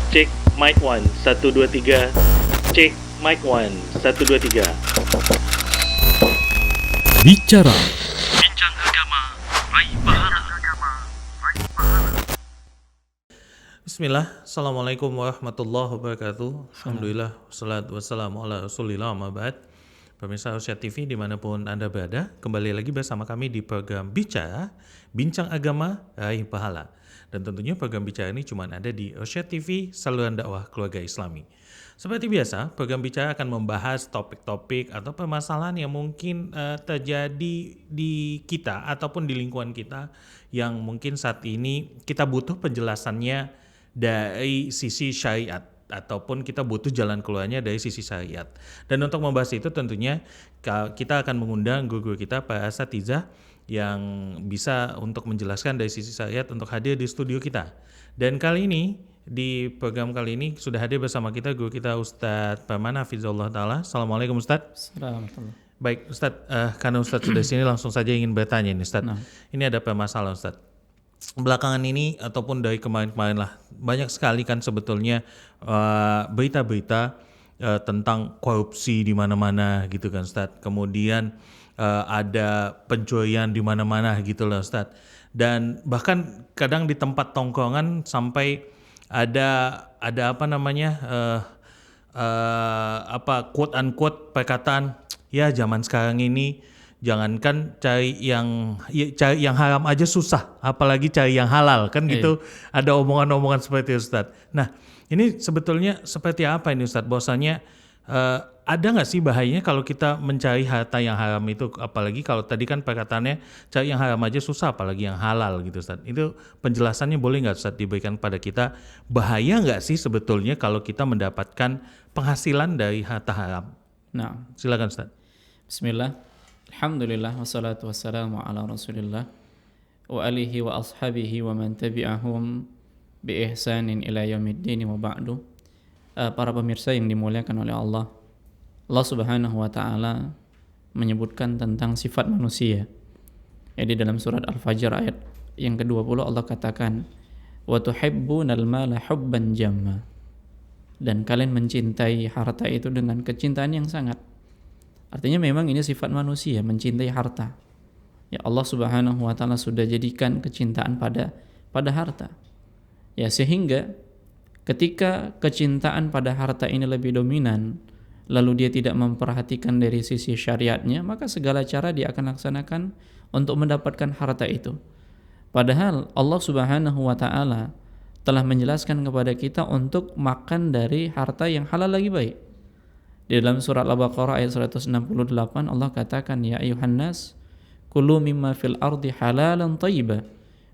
Cek mic 1, 1, 2, 3. Cek mic 1, 1, 2, 3. Bicara Bincang agama, raih pahala. Bismillah, Assalamualaikum warahmatullahi wabarakatuh. Alhamdulillah, wassalatu wassalamu ala rasulillah, amma ba'd. Pemirsa Rosyad TV dimanapun Anda berada, kembali lagi bersama kami di program Bicara, Bincang Agama, Raih Pahala. Dan tentunya program Bicara ini cuma ada di Rosyad TV, saluran dakwah keluarga Islami. Seperti biasa, program Bicara akan membahas topik-topik atau permasalahan yang mungkin terjadi di kita ataupun di lingkungan kita yang mungkin saat ini kita butuh penjelasannya dari sisi syariat ataupun kita butuh jalan keluarnya dari sisi syariat. Dan untuk membahas itu tentunya kita akan mengundang guru-guru kita, para asatizah yang bisa untuk menjelaskan dari sisi syariat untuk hadir di studio kita. Dan kali ini, di program kali ini sudah hadir bersama kita guru kita Ustadz Parman Hafizahullah Ta'ala. Assalamualaikum Ustadz. Assalamualaikum. Baik Ustadz, karena Ustadz sudah sini langsung saja ingin bertanya nih Ustadz. Ini ada permasalahan Ustadz. Belakangan ini ataupun dari kemarin-kemarin lah banyak sekali kan sebetulnya berita-berita tentang korupsi di mana-mana gitu kan Ustadz. Kemudian ada pencurian di mana-mana gitu lah Ustadz. Dan bahkan kadang di tempat tongkrongan sampai ada apa namanya quote unquote perkataan ya zaman sekarang ini jangankan cari yang haram aja susah, apalagi cari yang halal kan gitu. Ada omongan-omongan seperti itu Ustadz. Nah ini sebetulnya seperti apa ini Ustadz? Bahwasanya ada nggak sih bahayanya kalau kita mencari harta yang haram itu, apalagi kalau tadi kan perkataannya cari yang haram aja susah, apalagi yang halal gitu Ustadz. Itu penjelasannya boleh nggak Ustadz diberikan pada kita? Bahaya nggak sih sebetulnya kalau kita mendapatkan penghasilan dari harta haram? Nah, Silakan Ustadz. bismillah. Alhamdulillah wassalatu wassalamu ala Rasulillah wa alihi wa ashabihi wa man tabi'ahum bi ihsanin ila yaumiddin wa ba'du. Para pemirsa yang dimuliakan oleh Allah. Allah Subhanahu wa taala menyebutkan tentang sifat manusia. Jadi dalam surat Al-Fajr ayat yang ke-20 Allah katakan wa tuhibbunal mala hubban jamma. Dan kalian mencintai harta itu dengan kecintaan yang sangat. Artinya memang ini sifat manusia, mencintai harta. Ya Allah Subhanahu wa taala sudah jadikan kecintaan pada harta. Ya sehingga ketika kecintaan pada harta ini lebih dominan, lalu dia tidak memperhatikan dari sisi syariatnya, maka segala cara dia akan laksanakan untuk mendapatkan harta itu. Padahal Allah Subhanahu wa taala telah menjelaskan kepada kita untuk makan dari harta yang halal lagi baik. Di dalam surat Al-Baqarah ayat 168 Allah katakan ya ayuhan nas kulu mimma fil ardi halalan thayyiba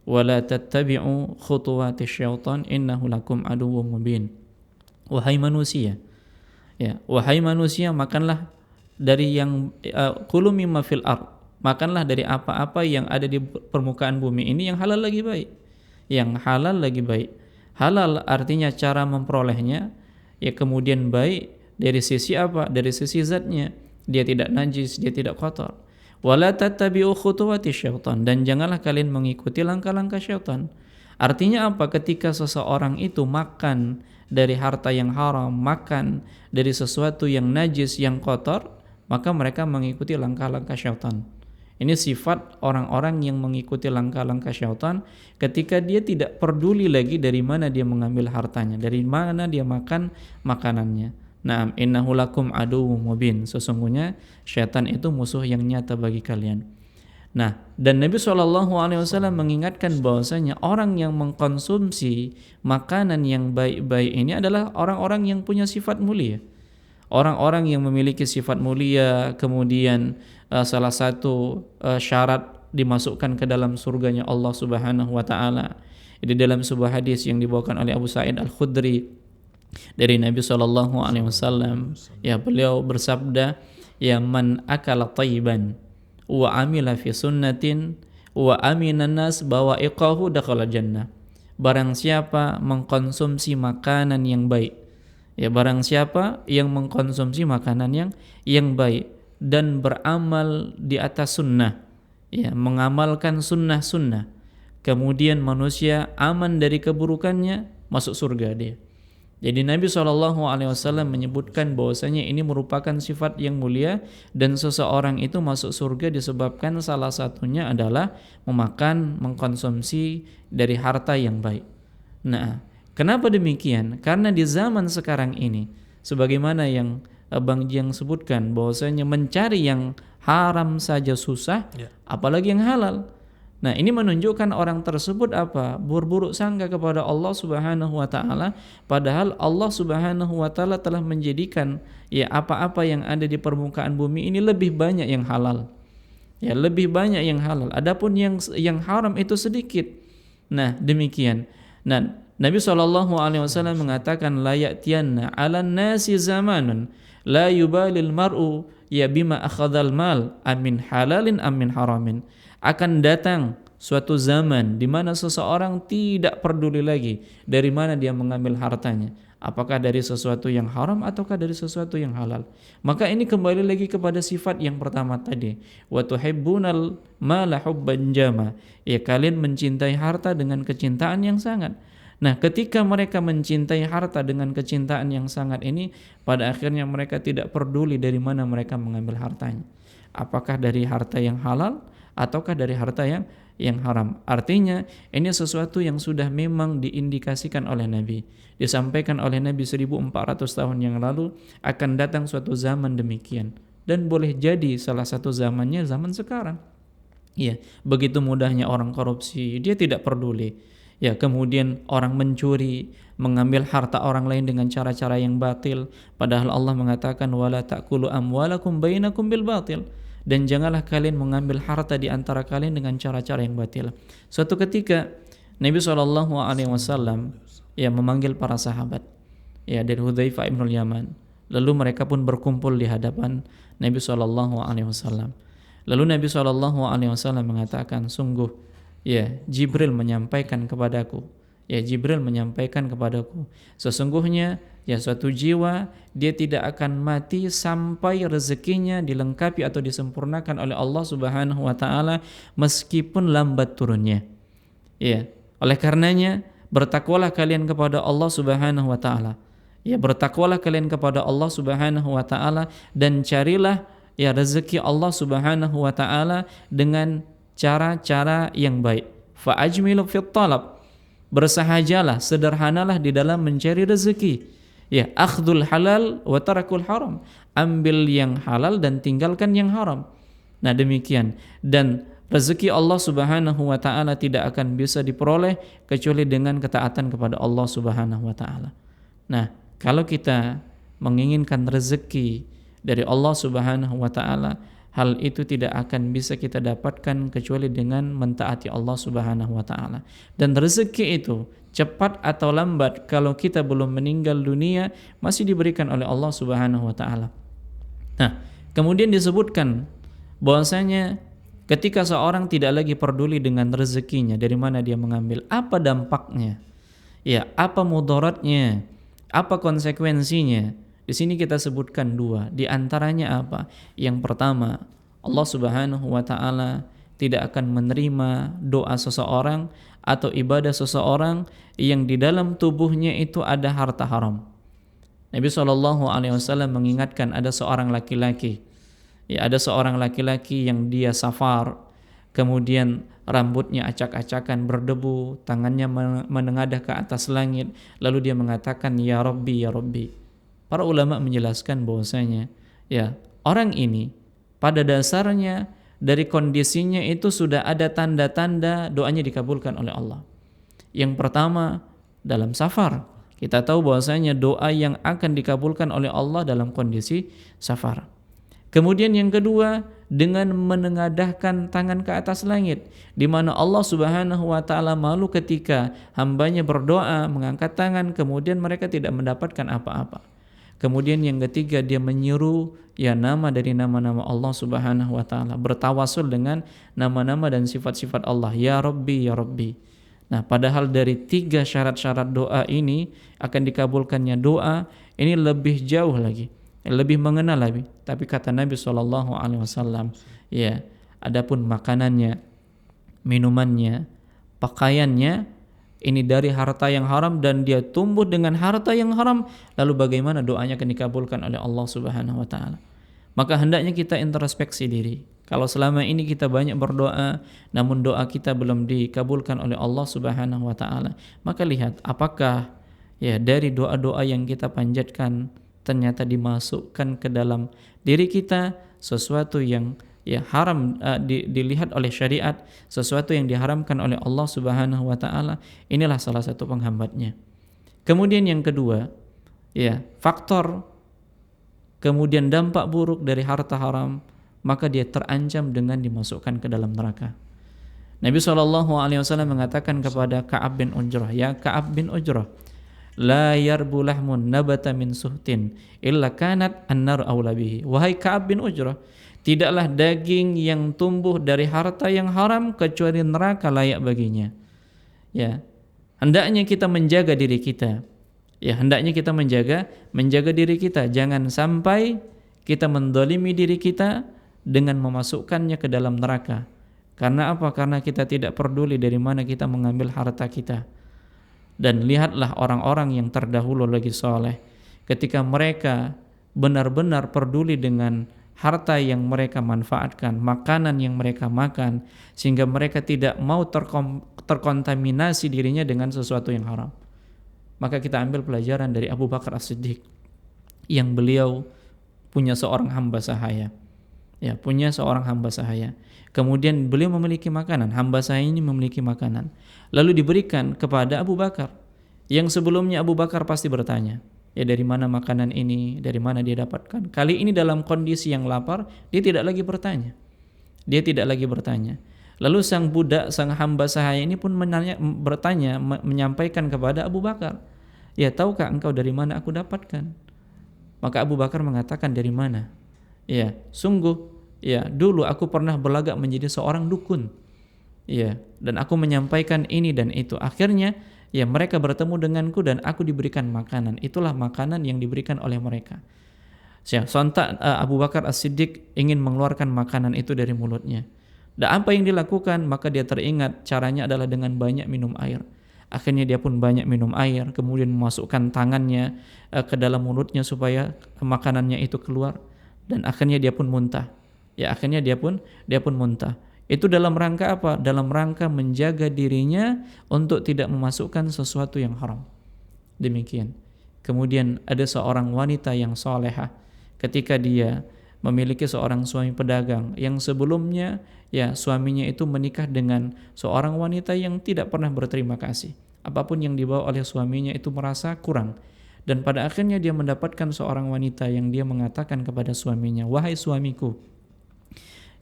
wa la tattabi'u khutuwati syaitan innahu lakum aduwwum mubin. Wahai manusia, makanlah dari yang kulu mimma fil ard, makanlah dari apa-apa yang ada di permukaan bumi ini yang halal lagi baik. Yang halal lagi baik. Halal artinya cara memperolehnya, ya kemudian baik dari sisi apa? Dari sisi zatnya. Dia tidak najis, dia tidak kotor. Wala tattabi'u khutuwati syaitan, dan janganlah kalian mengikuti langkah-langkah syaitan. Artinya apa? Ketika seseorang itu makan dari harta yang haram, makan dari sesuatu yang najis, yang kotor, maka mereka mengikuti langkah-langkah syaitan. Ini sifat orang-orang yang mengikuti langkah-langkah syaitan ketika dia tidak peduli lagi dari mana dia mengambil hartanya, dari mana dia makan makanannya. Naam, innahu lakum aduwwum mubin. Sesungguhnya syaitan itu musuh yang nyata bagi kalian. Nah, dan Nabi SAW mengingatkan bahwasanya orang yang mengkonsumsi makanan yang baik-baik ini adalah orang-orang yang punya sifat mulia. Orang-orang yang memiliki sifat mulia, kemudian salah satu syarat dimasukkan ke dalam surganya Allah Subhanahu wa taala. Di dalam sebuah hadis yang dibawakan oleh Abu Sa'id Al-Khudri dari Nabi SAW, ya beliau bersabda, ya man akala tayyiban wa amila fi sunnatin wa aminan nas bawa'iqahu dakhala jannah. Barang siapa mengkonsumsi makanan yang baik, ya barang siapa yang mengkonsumsi makanan yang baik dan beramal di atas sunnah, ya mengamalkan sunnah-sunnah, kemudian manusia aman dari keburukannya, masuk surga dia. Jadi Nabi SAW menyebutkan bahwasanya ini merupakan sifat yang mulia dan seseorang itu masuk surga disebabkan salah satunya adalah mengkonsumsi dari harta yang baik. Nah, kenapa demikian? Karena di zaman sekarang ini, sebagaimana yang Bang Jiang sebutkan, bahwasanya mencari yang haram saja susah, apalagi yang halal. Nah, ini menunjukkan orang tersebut apa? Berburuk sangka kepada Allah Subhanahu wa taala, padahal Allah Subhanahu wa taala telah menjadikan ya apa-apa yang ada di permukaan bumi ini lebih banyak yang halal. Ya, lebih banyak yang halal. Adapun yang haram itu sedikit. Nah, demikian. Nah, Nabi SAW mengatakan la ya'tiyanna 'alan nasi zamanun la yubalil mar'u ya bima akhadhal mal amin halalin amin haramin. Akan datang suatu zaman di mana seseorang tidak peduli lagi dari mana dia mengambil hartanya, apakah dari sesuatu yang haram ataukah dari sesuatu yang halal. Maka ini kembali lagi kepada sifat yang pertama tadi, wa tuhibbunal mala hubban jama. Ya, kalian mencintai harta dengan kecintaan yang sangat. Nah, ketika mereka mencintai harta dengan kecintaan yang sangat ini, pada akhirnya mereka tidak peduli dari mana mereka mengambil hartanya. Apakah dari harta yang halal ataukah dari harta yang haram. Artinya ini sesuatu yang sudah memang diindikasikan oleh Nabi. Disampaikan oleh Nabi 1400 tahun yang lalu akan datang suatu zaman demikian. Dan boleh jadi salah satu zamannya zaman sekarang. Ya, begitu mudahnya orang korupsi, dia tidak peduli. Ya, kemudian orang mencuri, mengambil harta orang lain dengan cara-cara yang batil, padahal Allah mengatakan wala ta'kulu amwalakum bainakum bil batil. Dan janganlah kalian mengambil harta di antara kalian dengan cara-cara yang batil. Suatu ketika Nabi SAW ya memanggil para sahabat ya dari Hudzaifah ibn Yaman. Lalu mereka pun berkumpul di hadapan Nabi SAW. Lalu Nabi SAW mengatakan, sungguh ya Jibril menyampaikan kepadaku. Ya, Jibril menyampaikan kepadaku, sesungguhnya ya suatu jiwa dia tidak akan mati sampai rezekinya dilengkapi atau disempurnakan oleh Allah Subhanahu wa taala meskipun lambat turunnya. Ya, oleh karenanya bertakwalah kalian kepada Allah Subhanahu wa taala. Ya, bertakwalah kalian kepada Allah Subhanahu wa taala dan carilah ya rezeki Allah Subhanahu wa taala dengan cara-cara yang baik. Fa ajmilu fit talab. Bersahajalah, sederhanalah di dalam mencari rezeki. Ya, akhdul halal wa tarakul haram. Ambil yang halal dan tinggalkan yang haram. Nah, demikian. Dan rezeki Allah Subhanahu wa taala tidak akan bisa diperoleh kecuali dengan ketaatan kepada Allah Subhanahu wa taala. Nah, kalau kita menginginkan rezeki dari Allah Subhanahu wa taala, hal itu tidak akan bisa kita dapatkan kecuali dengan mentaati Allah Subhanahu wa taala. Dan rezeki itu cepat atau lambat kalau kita belum meninggal dunia masih diberikan oleh Allah Subhanahu wa taala. Nah, kemudian disebutkan bahwasanya ketika seorang tidak lagi peduli dengan rezekinya, dari mana dia mengambil, apa dampaknya? Ya, apa mudaratnya? Apa konsekuensinya? Di sini kita sebutkan dua. Di antaranya apa? Yang pertama, Allah Subhanahu wa taala tidak akan menerima doa seseorang atau ibadah seseorang yang di dalam tubuhnya itu ada harta haram. Nabi SAW mengingatkan ada seorang laki-laki. Ya, ada seorang laki-laki yang dia safar, kemudian rambutnya acak-acakan berdebu, tangannya menengadah ke atas langit, lalu dia mengatakan ya Rabbi ya Rabbi. Para ulama menjelaskan bahwasanya ya orang ini pada dasarnya dari kondisinya itu sudah ada tanda-tanda doanya dikabulkan oleh Allah. Yang pertama dalam safar. Kita tahu bahwasanya doa yang akan dikabulkan oleh Allah dalam kondisi safar. Kemudian yang kedua dengan menengadahkan tangan ke atas langit, di mana Allah Subhanahu wa taala malu ketika hambanya berdoa mengangkat tangan kemudian mereka tidak mendapatkan apa-apa. Kemudian yang ketiga dia menyeru ya nama dari nama-nama Allah Subhanahu wa taala, bertawasul dengan nama-nama dan sifat-sifat Allah, ya Rabbi ya Rabbi. Nah, padahal dari 3 syarat-syarat doa ini akan dikabulkannya doa ini lebih jauh lagi, lebih mengenal lagi. Tapi kata Nabi SAW, ya, adapun makanannya, minumannya, pakaiannya ini dari harta yang haram dan dia tumbuh dengan harta yang haram, lalu bagaimana doanya akan dikabulkan oleh Allah Subhanahu wa taala? Maka hendaknya kita introspeksi diri. Kalau selama ini kita banyak berdoa namun doa kita belum dikabulkan oleh Allah Subhanahu wa taala, maka lihat apakah ya dari doa-doa yang kita panjatkan ternyata dimasukkan ke dalam diri kita sesuatu yang ya haram, dilihat oleh syariat, sesuatu yang diharamkan oleh Allah Subhanahu wa taala. Inilah salah satu penghambatnya. Kemudian yang kedua, ya, faktor kemudian dampak buruk dari harta haram, maka dia terancam dengan dimasukkan ke dalam neraka. Nabi SAW mengatakan kepada Ka'ab bin Ujrah, ya Ka'ab bin Ujrah, la yarbu lahmun nabata min suhtin illa kanat an-nar awla bihi. Wahai Ka'ab bin Ujrah, tidaklah daging yang tumbuh dari harta yang haram kecuali neraka layak baginya. Ya, hendaknya kita menjaga diri kita. Ya, hendaknya kita menjaga diri kita. Jangan sampai kita mendolimi diri kita dengan memasukkannya ke dalam neraka. Karena apa? Karena kita tidak peduli dari mana kita mengambil harta kita. Dan lihatlah orang-orang yang terdahulu lagi soleh, ketika mereka benar-benar peduli dengan harta yang mereka manfaatkan, makanan yang mereka makan, sehingga mereka tidak mau terkontaminasi dirinya dengan sesuatu yang haram. Maka kita ambil pelajaran dari Abu Bakar As-Siddiq, yang beliau punya seorang hamba sahaya. Ya, punya seorang hamba sahaya. Kemudian beliau memiliki makanan, hamba sahaya ini memiliki makanan. Lalu diberikan kepada Abu Bakar. Yang sebelumnya Abu Bakar pasti bertanya, ya dari mana makanan ini, dari mana dia dapatkan. Kali ini dalam kondisi yang lapar, dia tidak lagi bertanya. Lalu sang budak, sang hamba sahaya ini pun bertanya, menyampaikan kepada Abu Bakar, ya tahukah engkau dari mana aku dapatkan? Maka Abu Bakar mengatakan, dari mana? Ya, sungguh, ya dulu aku pernah berlagak menjadi seorang dukun. Ya, dan aku menyampaikan ini dan itu. Akhirnya, ya mereka bertemu denganku dan aku diberikan makanan. Itulah makanan yang diberikan oleh mereka. Sontak Abu Bakar As-Siddiq ingin mengeluarkan makanan itu dari mulutnya. Dan apa yang dilakukan? Maka dia teringat caranya adalah dengan banyak minum air. Akhirnya dia pun banyak minum air, kemudian memasukkan tangannya ke dalam mulutnya supaya makanannya itu keluar, dan akhirnya dia pun muntah. Ya, akhirnya dia pun muntah. Itu dalam rangka apa? Dalam rangka menjaga dirinya untuk tidak memasukkan sesuatu yang haram. Demikian. Kemudian ada seorang wanita yang solehah, ketika dia memiliki seorang suami pedagang yang sebelumnya ya suaminya itu menikah dengan seorang wanita yang tidak pernah berterima kasih. Apapun yang dibawa oleh suaminya itu merasa kurang. Dan pada akhirnya dia mendapatkan seorang wanita yang dia mengatakan kepada suaminya, wahai suamiku,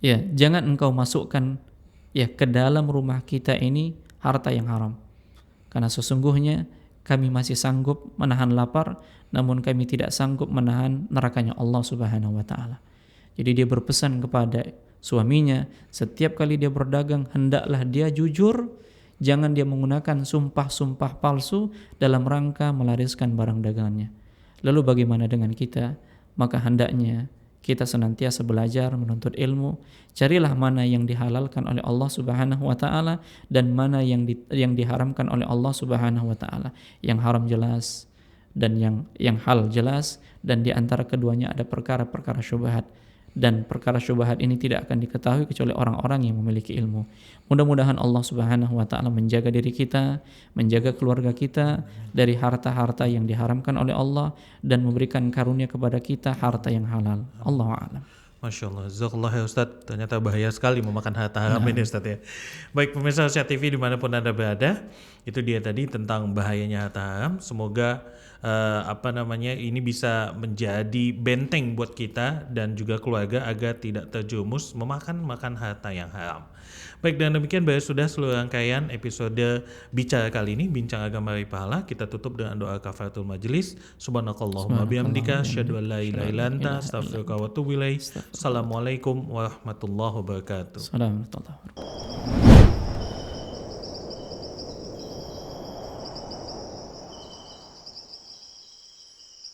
ya jangan engkau masukkan ya ke dalam rumah kita ini harta yang haram. Karena sesungguhnya kami masih sanggup menahan lapar, namun kami tidak sanggup menahan nerakanya Allah Subhanahu wa taala. Jadi dia berpesan kepada suaminya, setiap kali dia berdagang hendaklah dia jujur, jangan dia menggunakan sumpah-sumpah palsu dalam rangka melariskan barang dagangannya. Lalu bagaimana dengan kita? Maka hendaknya kita senantiasa belajar menuntut ilmu, carilah mana yang dihalalkan oleh Allah Subhanahu wa taala dan mana yang diharamkan oleh Allah Subhanahu wa taala. Yang haram jelas dan yang halal jelas, dan di antara keduanya ada perkara-perkara syubhat. Dan perkara syubhat ini tidak akan diketahui kecuali orang-orang yang memiliki ilmu. Mudah-mudahan Allah Subhanahu wa taala menjaga diri kita, menjaga keluarga kita dari harta-harta yang diharamkan oleh Allah, dan memberikan karunia kepada kita harta yang halal. Allahu a'lam. Masya Allah, jazakallah ya Ustadz. Ternyata bahaya sekali memakan harta haram ini Ustadz ya. Baik pemirsa Rosyad TV dimanapun Anda berada, itu dia tadi tentang bahayanya harta haram. Semoga ini bisa menjadi benteng buat kita dan juga keluarga agar tidak terjerumus memakan harta yang haram. Baik, dan demikian sudah seluruh rangkaian episode Bicara kali ini, Bincang Agama Raih Pahala. Kita tutup dengan doa kafaratul majelis. Subhanakallahumma bihamdika asyhadu an la ilaha illa anta astaghfiruka wa atubu ilaik. Assalamualaikum warahmatullahi wabarakatuh. Assalamualaikum warahmatullahi wabarakatuh.